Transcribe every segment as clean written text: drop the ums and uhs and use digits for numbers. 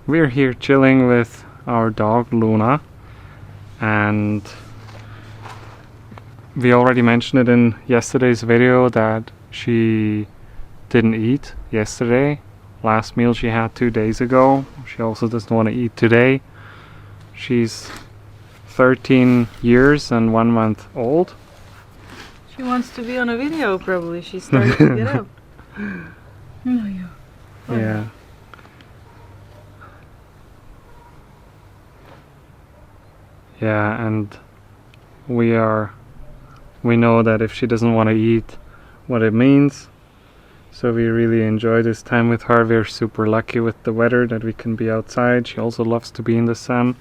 we're here chilling with our dog Luna, and we already mentioned it in yesterday's video that she didn't eat yesterday. Last meal she had 2 days ago. She also doesn't want to eat today. She's 13 years and 1 month old. She wants to be on a video probably. She's starting to get up. Yeah. Yeah, and we know that if she doesn't want to eat, what it means. So we really enjoy this time with her. We're super lucky with the weather that we can be outside. She also loves to be in the sun.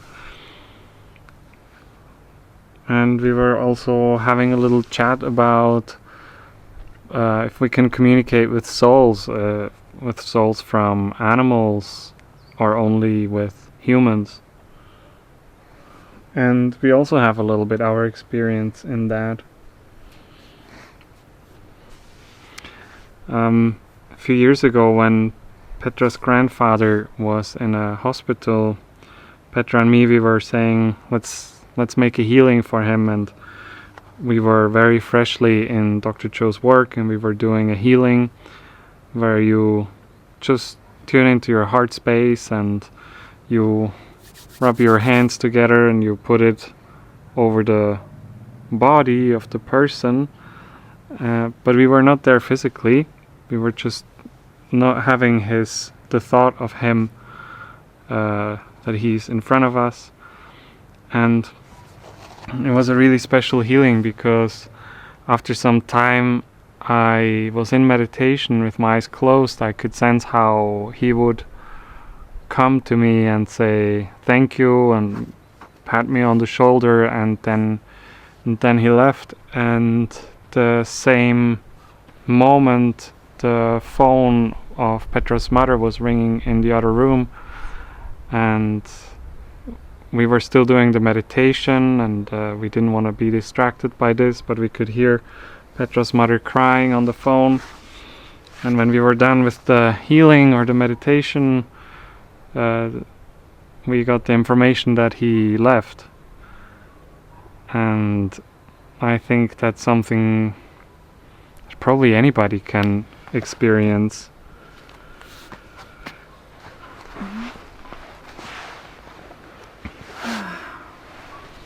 And we were also having a little chat about if we can communicate with souls from animals or only with humans. And we also have a little bit our experience in that. A few years ago, when Petra's grandfather was in a hospital, Petra and me, we were saying, let's make a healing for him, and we were very freshly in Dr. Cho's work, and we were doing a healing where you just tune into your heart space and you rub your hands together and you put it over the body of the person, but we were not there physically. We were just not having the thought of him, that he's in front of us. And it was a really special healing because after some time I was in meditation with my eyes closed. I could sense how he would come to me and say thank you and pat me on the shoulder, and then he left. And the same moment the phone of Petra's mother was ringing in the other room, and we were still doing the meditation, and we didn't want to be distracted by this, but we could hear Petra's mother crying on the phone. And when we were done with the healing or the meditation, we got the information that he left. And I think that's something that probably anybody can experience.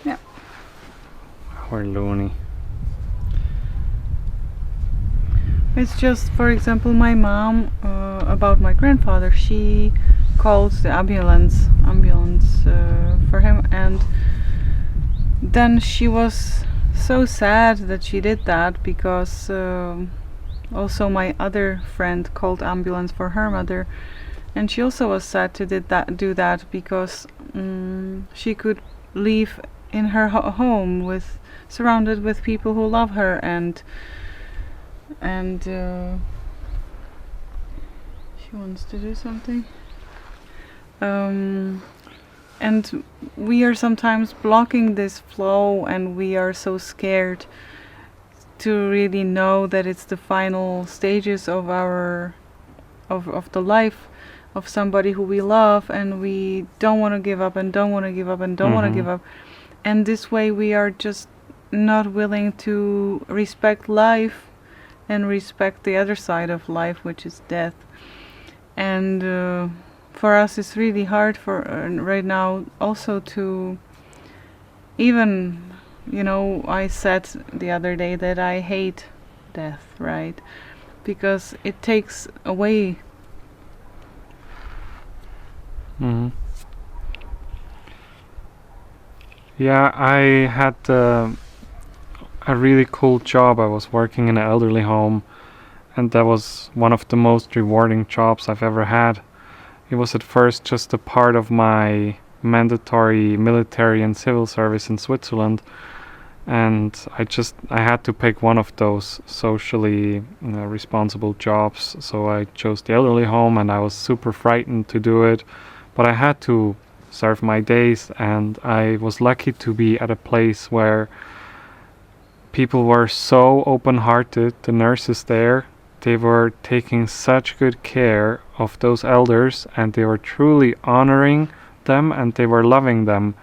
Yeah. Poor Looney. It's just, for example, my mom, about my grandfather, she calls the ambulance for him, and then she was so sad that she did that because also my other friend called ambulance for her mother, and she also was sad to do that because she could live in her home surrounded with people who love her, and she wants to do something. And we are sometimes blocking this flow, and we are so scared to really know that it's the final stages of the life of somebody who we love, and we don't want to give up and don't want to give up and don't want to give up. And this way we are just not willing to respect life and respect the other side of life, which is death. And for us it's really hard for right now also to even, I said the other day that I hate death, right? Because it takes away. Yeah, I had a really cool job. I was working in an elderly home, and that was one of the most rewarding jobs I've ever had. It was at first just a part of my mandatory military and civil service in Switzerland, and I had to pick one of those socially responsible jobs. So I chose the elderly home, and I was super frightened to do it, but I had to serve my days, and I was lucky to be at a place where people were so open-hearted. The nurses there, they were taking such good care of those elders, and they were truly honoring them and they were loving them.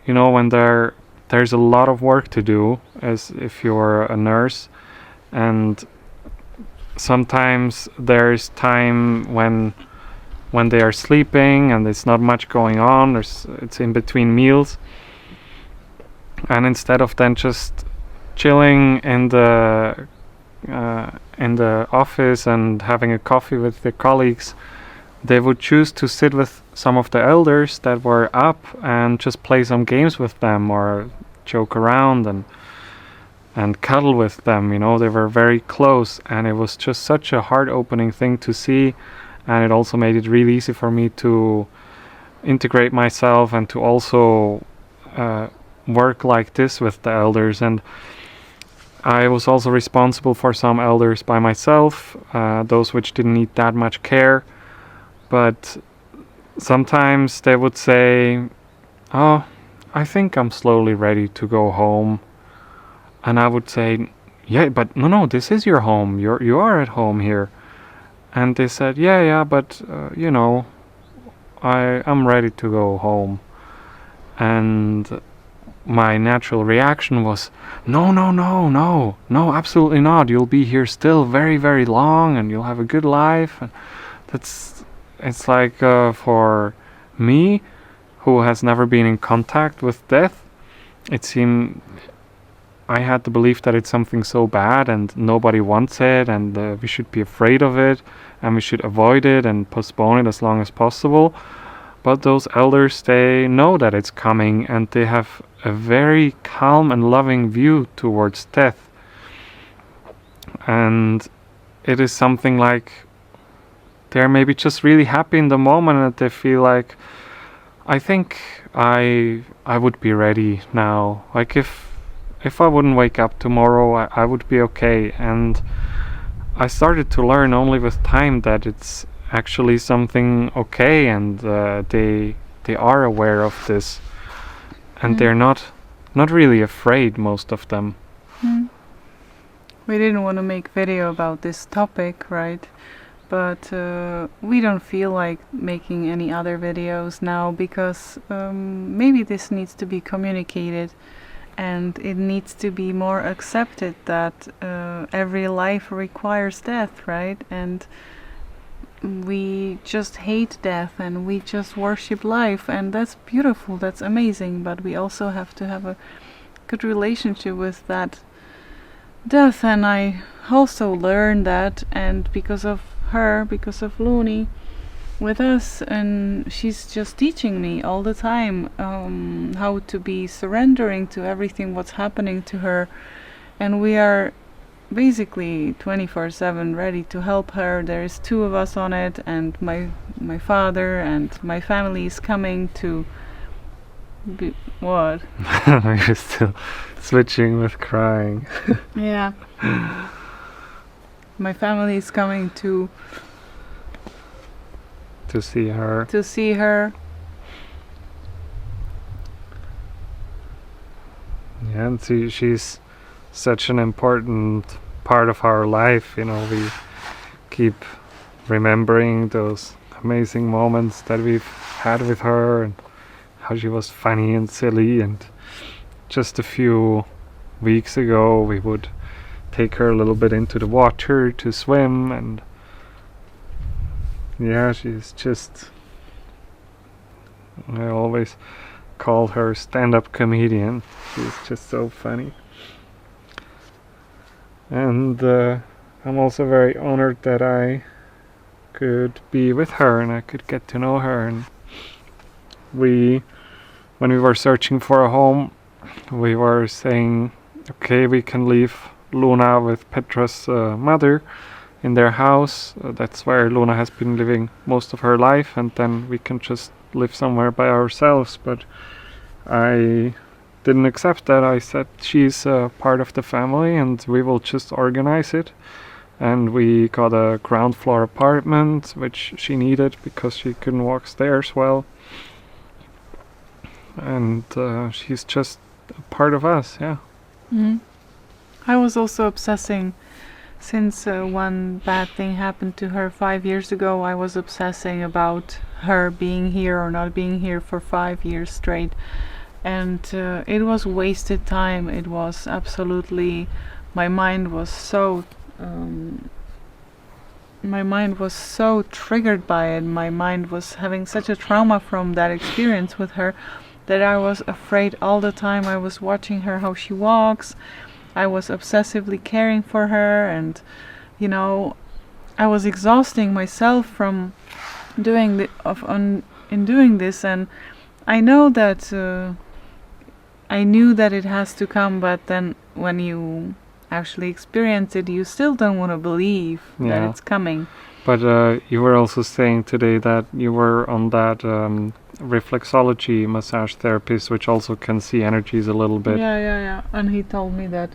You know, when there's a lot of work to do as if you're a nurse, and sometimes there's time when they are sleeping and there's not much going on, it's in between meals, and instead of then just chilling in the office and having a coffee with their colleagues, they would choose to sit with some of the elders that were up and just play some games with them or joke around and cuddle with them. You know, they were very close, and it was just such a heart-opening thing to see, and it also made it really easy for me to integrate myself and to also work like this with the elders. And I was also responsible for some elders by myself, those which didn't need that much care, but sometimes they would say, "Oh, I think I'm slowly ready to go home." And I would say, "Yeah, but no, this is your home. You are at home here." And they said, yeah, but you know, I'm ready to go home. And my natural reaction was, no, absolutely not. You'll be here still very, very long, and you'll have a good life. And it's like for me, who has never been in contact with death, it seemed I had the belief that it's something so bad and nobody wants it, and we should be afraid of it, and we should avoid it and postpone it as long as possible. But those elders, they know that it's coming, and they have a very calm and loving view towards death. And it is something like they're maybe just really happy in the moment, and they feel like, I think I would be ready now. Like if I wouldn't wake up tomorrow, I would be okay. And I started to learn only with time that it's actually something okay, and they are aware of this, and they're not really afraid, most of them. We didn't want to make video about this topic, right? But we don't feel like making any other videos now, because maybe this needs to be communicated, and it needs to be more accepted that every life requires death, right? And we just hate death and we just worship life, and that's beautiful, that's amazing, but we also have to have a good relationship with that death. And I also learned that, and because of her, because of Looney with us, and she's just teaching me all the time how to be surrendering to everything what's happening to her, and we are basically 24/7 ready to help her. There's two of us on it, and my father and my family is coming to be what? You're still switching with crying. Yeah. My family is coming to see her. To see her. Yeah, and she's such an important part of our life. You know, we keep remembering those amazing moments that we've had with her, and how she was funny and silly. And just a few weeks ago, we would take her a little bit into the water to swim, and yeah, she's just, I always call her stand-up comedian. She's just so funny. And I'm also very honored that I could be with her and I could get to know her. And when we were searching for a home, we were saying, okay, we can leave Luna with Petra's mother in their house. That's where Luna has been living most of her life, and then we can just live somewhere by ourselves. But I didn't accept that. I said she's part of the family and we will just organize it. And we got a ground floor apartment, which she needed because she couldn't walk stairs well. And she's just a part of us, yeah. I was also obsessing since one bad thing happened to her 5 years ago, I was obsessing about her being here or not being here for 5 years straight. And it was wasted time. It was absolutely, my mind was so triggered by it. My mind was having such a trauma from that experience with her that I was afraid all the time. I was watching her, how she walks. I was obsessively caring for her, and I was exhausting myself from doing this. And I know that I knew that it has to come, but then when you actually experience it, you still don't want to believe that it's coming. But you were also saying today that you were on that reflexology massage therapist, which also can see energies a little bit. Yeah. And he told me that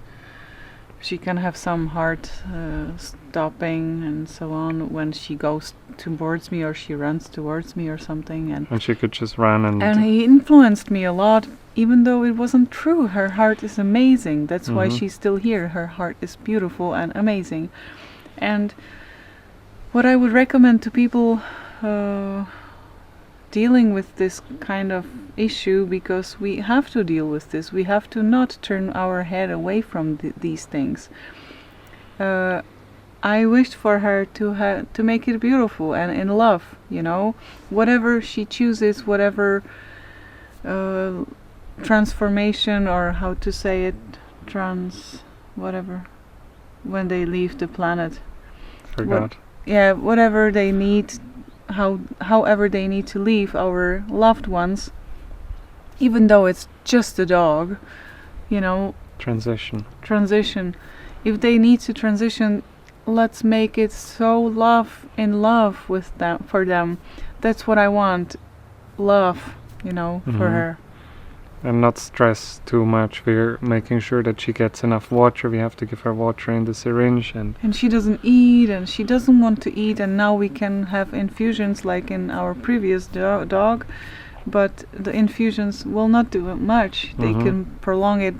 she can have some heart stopping and so on when she goes towards me or she runs towards me or something. And she could just run and he influenced me a lot, even though it wasn't true. Her heart is amazing. That's why she's still here. Her heart is beautiful and amazing. And what I would recommend to people dealing with this kind of issue, because we have to deal with this, we have to not turn our head away from these things. I wished for her to make it beautiful and in love, whatever she chooses, whatever transformation, or how to say it, whatever, when they leave the planet. Forgot. Whatever they need, however they need to leave our loved ones, even though it's just a dog, Transition. If they need to transition, let's make it so in love with them, for them. That's what I want. Love, for her. And not stress too much. We're making sure that she gets enough water. We have to give her water in the syringe. And she doesn't eat, and she doesn't want to eat. And now we can have infusions like in our previous dog. But the infusions will not do much. They can prolong it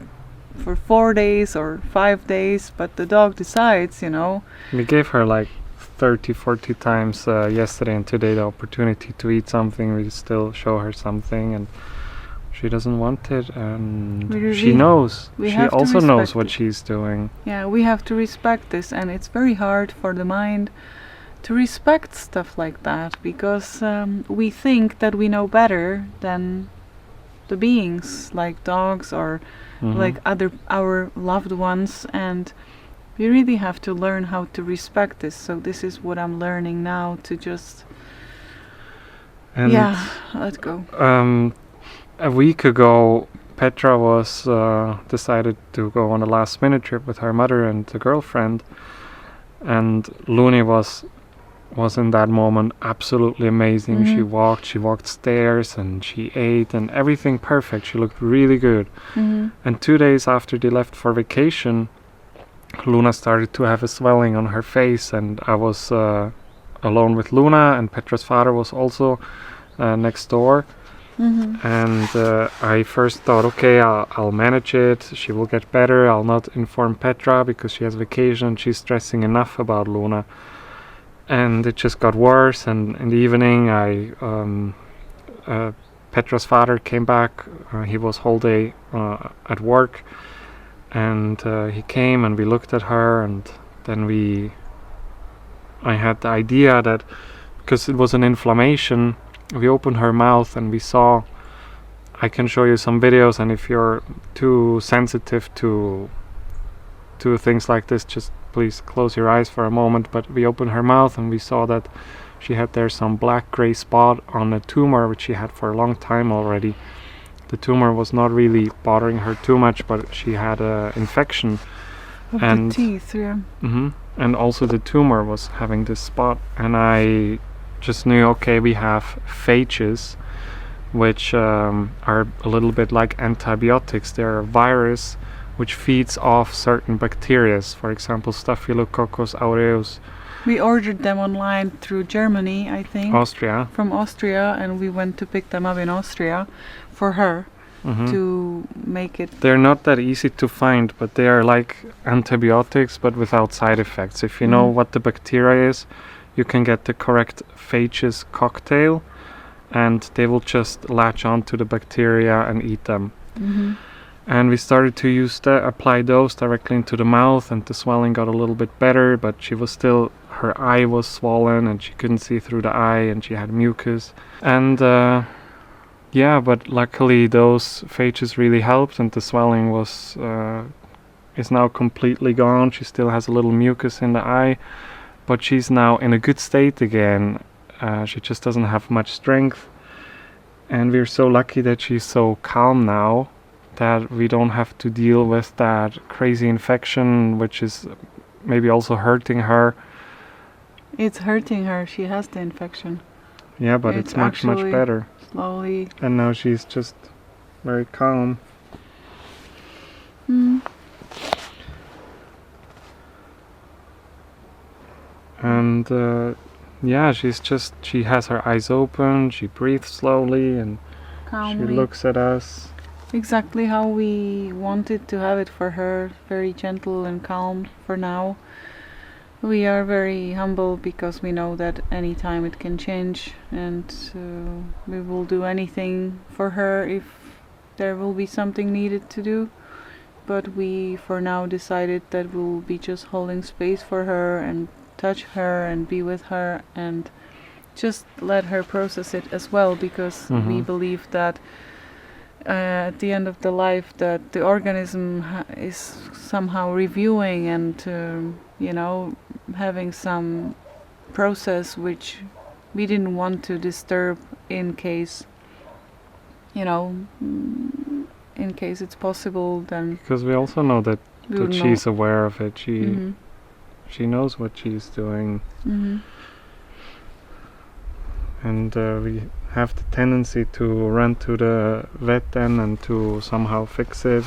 for 4 days or 5 days. But the dog decides, We gave her like 30, 40 times yesterday and today the opportunity to eat something. We still show her something, and she doesn't want it, and she knows. She also knows what she's doing. Yeah, we have to respect this, and it's very hard for the mind to respect stuff like that, because we think that we know better than the beings, like dogs or like our loved ones, and we really have to learn how to respect this. So this is what I'm learning now, to just let go. A week ago, Petra was decided to go on a last-minute trip with her mother and the girlfriend, and Luni was in that moment absolutely amazing. She walked stairs, and she ate, and everything perfect. She looked really good. And 2 days after they left for vacation, Luna started to have a swelling on her face, and I was alone with Luna, and Petra's father was also next door. And I first thought, okay, I'll manage it. She will get better. I'll not inform Petra because she has vacation. She's stressing enough about Luna. And it just got worse. And in the evening, Petra's father came back. He was whole day at work. And he came and we looked at her. And then I had the idea that because it was an inflammation, we opened her mouth and we saw, I can show you some videos, and if you're too sensitive to things like this, just please close your eyes for a moment. But we opened her mouth and we saw that she had there some black-gray spot on a tumor which she had for a long time already. The tumor was not really bothering her too much, but she had an infection. Of the teeth, yeah. And also the tumor was having this spot, and I just knew, okay, we have phages, which are a little bit like antibiotics. They're a virus which feeds off certain bacteria, for example, Staphylococcus aureus. We ordered them online through Germany, I think. Austria. From Austria, and we went to pick them up in Austria for her. to make it. They're not that easy to find, but they are like antibiotics but without side effects. If you know what the bacteria is, you can get the correct phages cocktail and they will just latch onto the bacteria and eat them. And we started to apply those directly into the mouth, and the swelling got a little bit better, but her eye was swollen and she couldn't see through the eye and she had mucus. And but luckily those phages really helped, and the swelling is now completely gone. She still has a little mucus in the eye, but she's now in a good state again. She just doesn't have much strength, and we're so lucky that she's so calm now that we don't have to deal with that crazy infection, which is maybe also hurting her. It's hurting her. She has the infection. Yeah, but it's much better. Slowly. And now she's just very calm. And she has her eyes open, she breathes slowly, and calmly. She looks at us. Exactly how we wanted to have it for her, very gentle and calm for now. We are very humble because we know that anytime it can change, and we will do anything for her if there will be something needed to do. But we for now decided that we'll be just holding space for her and touch her and be with her and just let her process it as well, because we believe that at the end of the life that the organism is somehow reviewing and having some process which we didn't want to disturb in case in case it's possible. Then because we also know that she's aware of it, she knows what she's doing. And we have the tendency to run to the vet then and to somehow fix it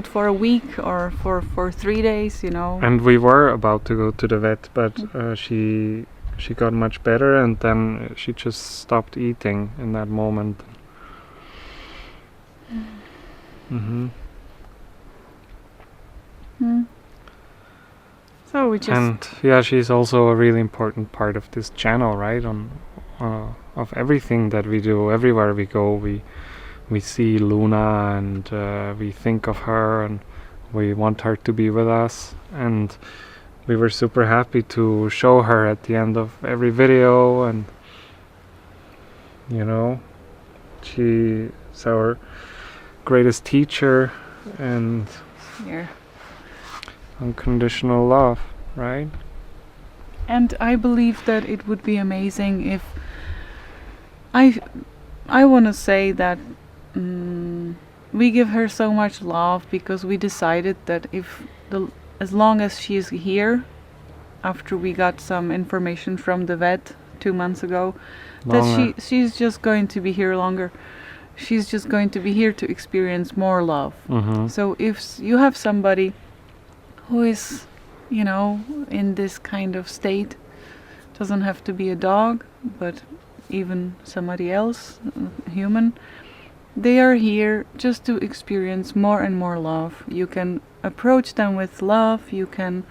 for a week or for 3 days, And we were about to go to the vet, but she got much better, and then she just stopped eating in that moment. So we just... And she's also a really important part of this channel, right? Of everything that we do, everywhere we go, we see Luna, and we think of her, and we want her to be with us. And we were super happy to show her at the end of every video, and she's our greatest teacher, and unconditional love, right? And I believe that it would be amazing if I want to say that we give her so much love because we decided that as long as she is here, after we got some information from the vet 2 months ago, that she's just going to be here longer. She's just going to be here to experience more love. So if you have somebody who is, in this kind of state, doesn't have to be a dog, but even somebody else, human, they are here just to experience more and more love. You can approach them with love, you can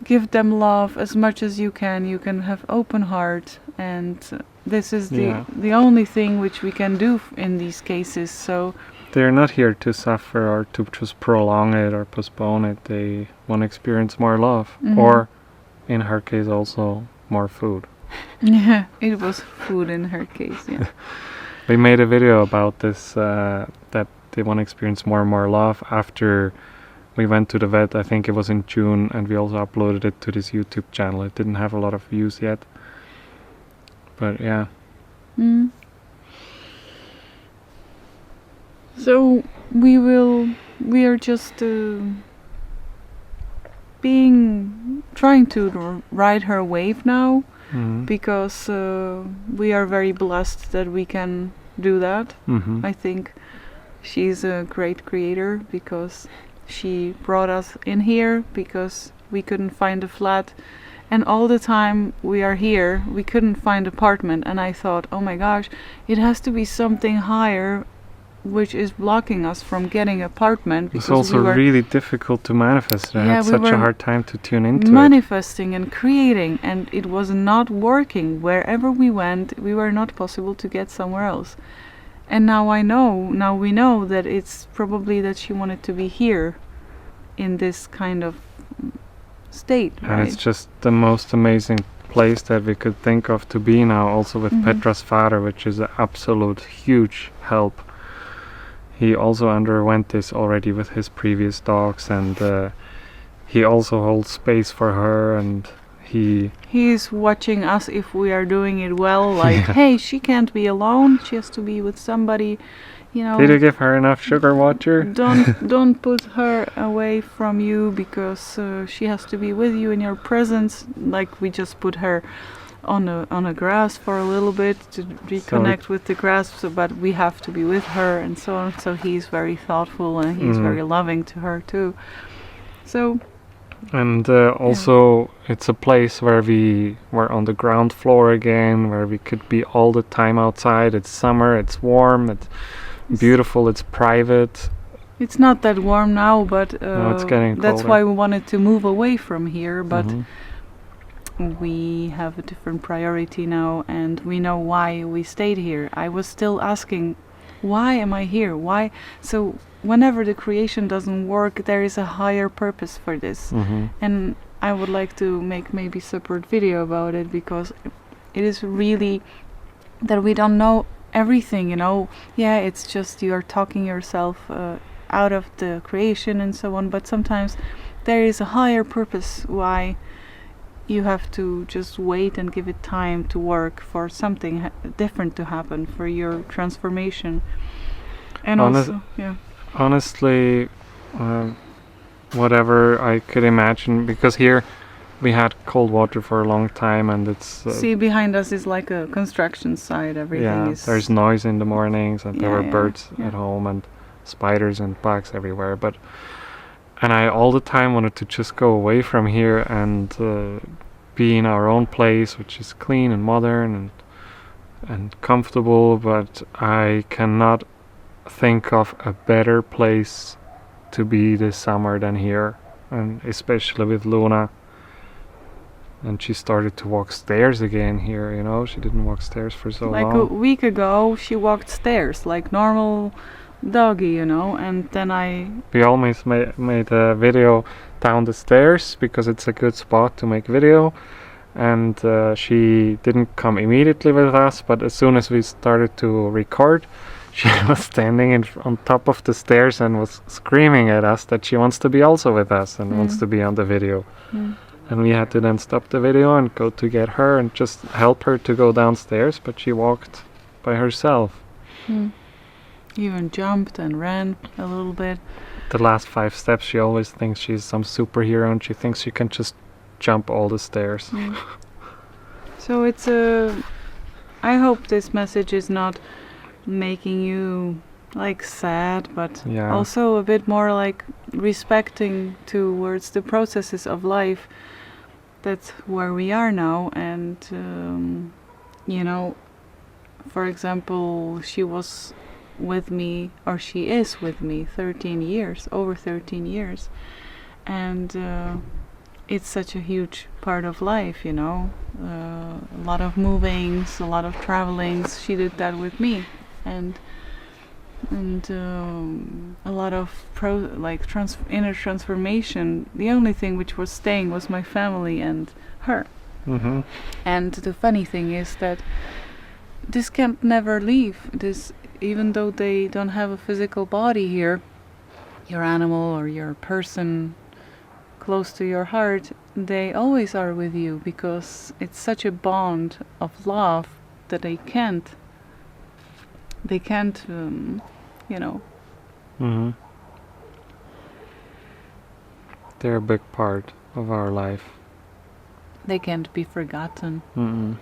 give them love as much as you can have open heart, and this is the only thing which we can do in these cases. So they're not here to suffer or to just prolong it or postpone it. They want to experience more love, or in her case also more food. Yeah, it was food in her case, yeah. We made a video about this, that they want to experience more and more love after we went to the vet. I think it was in June, and we also uploaded it to this YouTube channel. It didn't have a lot of views yet, but yeah. So we are just trying to ride her wave now, because we are very blessed that we can do that. I think she's a great creator because she brought us in here because we couldn't find a flat, and all the time we are here we couldn't find apartment, and I thought, oh my gosh, it has to be something higher which is blocking us from getting apartment. It's because also we were really difficult to manifest. I Yeah, had we such a were hard time to tune into it. manifesting and creating, and it was not working. Wherever we went, we were not possible to get somewhere else. And now we know that it's probably that she wanted to be here in this kind of state, And right? it's just the most amazing place that we could think of to be now, also with Mhm. Petra's father, which is an absolute huge help. He also underwent this already with his previous dogs, and he also holds space for her, and He's watching us if we are doing it well, like, Yeah. hey, she can't be alone, she has to be with somebody, you know. Did you give her enough sugar water? Don't put her away from you, because she has to be with you in your presence. Like, we just put her on a grass for a little bit to reconnect with the grass, but we have to be with her and so on. So he's very thoughtful, and he's very loving to her too. So And also, it's a place where we were on the ground floor again, where we could be all the time outside. It's summer, it's warm, it's beautiful, it's private. it's not that warm now, but No, it's getting that's colder. why we wanted to move away from here. But Mhm. we have a different priority now, and we know why we stayed here. I was still asking, why am I here? Why? So whenever the creation doesn't work, there is a higher purpose for this. Mhm. And I would like to make maybe separate video about it, because it is really that we don't know everything, you know. Yeah, it's just you are talking yourself out of the creation and so on, but sometimes there is a higher purpose why you have to just wait and give it time to work for something different to happen, for your transformation. And also, yeah. Honestly, whatever I could imagine, because here we had cold water for a long time, and it's See, behind us is like a construction site. Everything yeah, is. there's noise in the mornings, and there Yeah, were yeah, birds yeah. at home and spiders and bugs everywhere. And I all the time wanted to just go away from here and be in our own place, which is clean and modern and comfortable. But I cannot think of a better place to be this summer than here, and especially with Luna. And she started to walk stairs again here, you know. She didn't walk stairs for so Like long. a week ago, she walked stairs like normal doggy, you know, and then We always made a video down the stairs because it's a good spot to make video. And she didn't come immediately with us, but as soon as we started to record, she was standing on top of the stairs and was screaming at us that she wants to be also with us and wants to be on the video. And we had to then stop the video and go to get her and just help her to go downstairs, but she walked by herself. even jumped and ran a little bit. The last 5 steps, she always thinks she's some superhero, and she thinks she can just jump all the stairs. So it's I hope this message is not making you like sad, but Yeah. also a bit more like respecting towards the processes of life. That's where we are now, and you know, for example, she was with me, or she is with me 13 years, over 13 years, and it's such a huge part of life, you know. A lot of movings, a lot of travelings. She did that with me, and a lot of inner transformation. The only thing which was staying was my family and her. Mm-hmm. And the funny thing is that this can't never leave. This, even though they don't have a physical body here, your animal or your person close to your heart, they always are with you, because it's such a bond of love that they can't you know. Mm-hmm. They're a big part of our life. They can't be forgotten. Mm-mm.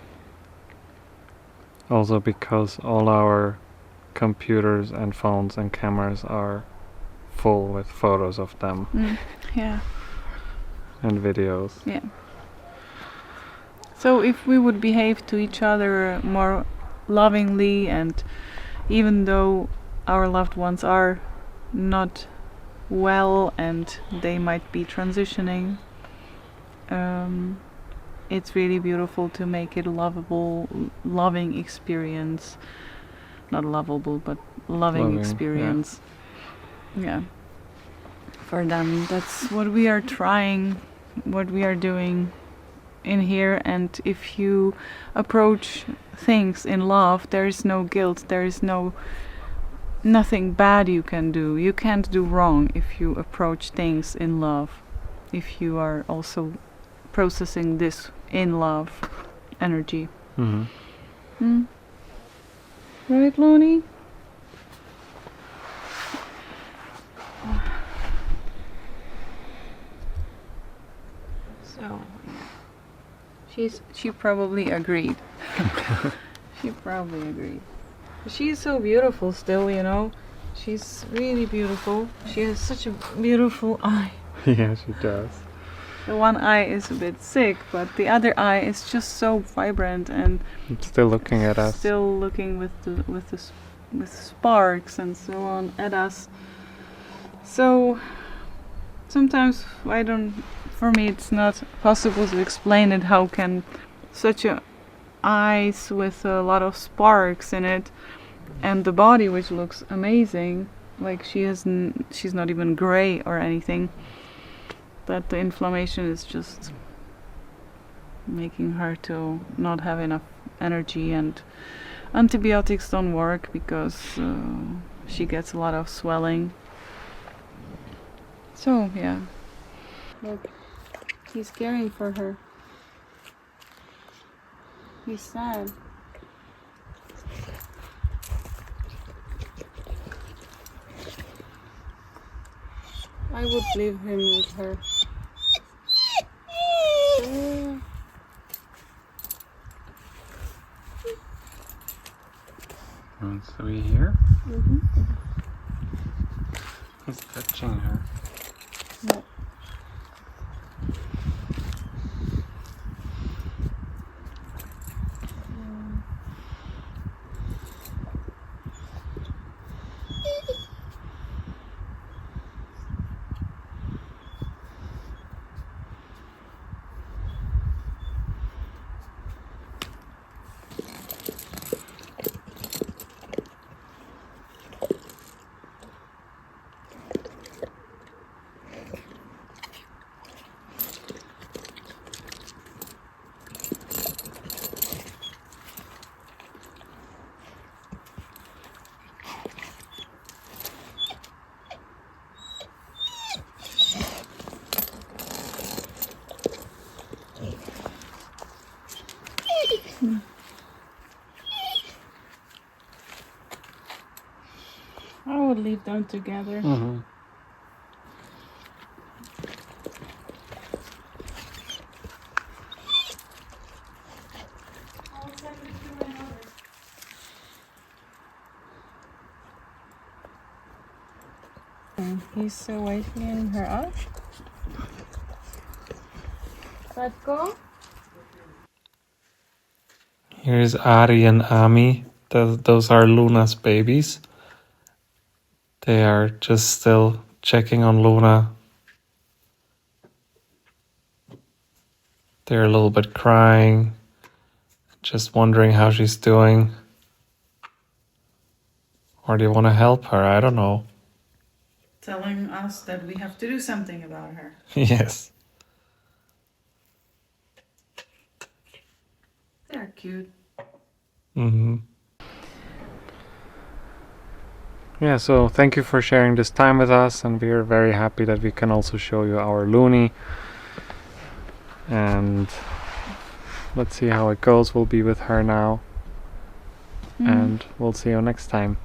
Also because all our computers and phones and cameras are full with photos of them Yeah. and videos. Yeah. So if we would behave to each other more lovingly, and even though our loved ones are not well and they might be transitioning, it's really beautiful to make it loving experience. Not lovable, but loving experience. Yeah. For them, that's what we are trying, what we are doing in here. And if you approach things in love, there is no guilt, there is nothing bad you can do. You can't do wrong if you approach things in love, if you are also processing this in love energy. Right, Lonnie? So, yeah. She probably agreed. She probably agreed. She's so beautiful still, you know. She's really beautiful. She has such a beautiful eye. Yeah, she does. The one eye is a bit sick, but the other eye is just so vibrant and It's still looking at us. Still looking with sparks and so on at us. So sometimes for me it's not possible to explain it. How can such a eyes with a lot of sparks in it and the body which looks amazing, like she's not even gray or anything, that the inflammation is just making her to not have enough energy, and antibiotics don't work because she gets a lot of swelling. So yeah, look, he's caring for her. He's sad. I would leave him with her. Wants to be here? Mm-hmm. He's touching her. No. I would leave them together. Mm-hmm. He's awakening her up. Let go. Here's Ari and Amy. Those are Luna's babies. They are just still checking on Luna. They're a little bit crying, just wondering how she's doing. Or do you want to help her? I don't know. Telling us that we have to do something about her. Yes. They're cute. Mm-hmm. Yeah, so thank you for sharing this time with us, and we're very happy that we can also show you our Looney. And let's see how it goes. We'll be with her now, and we'll see you next time.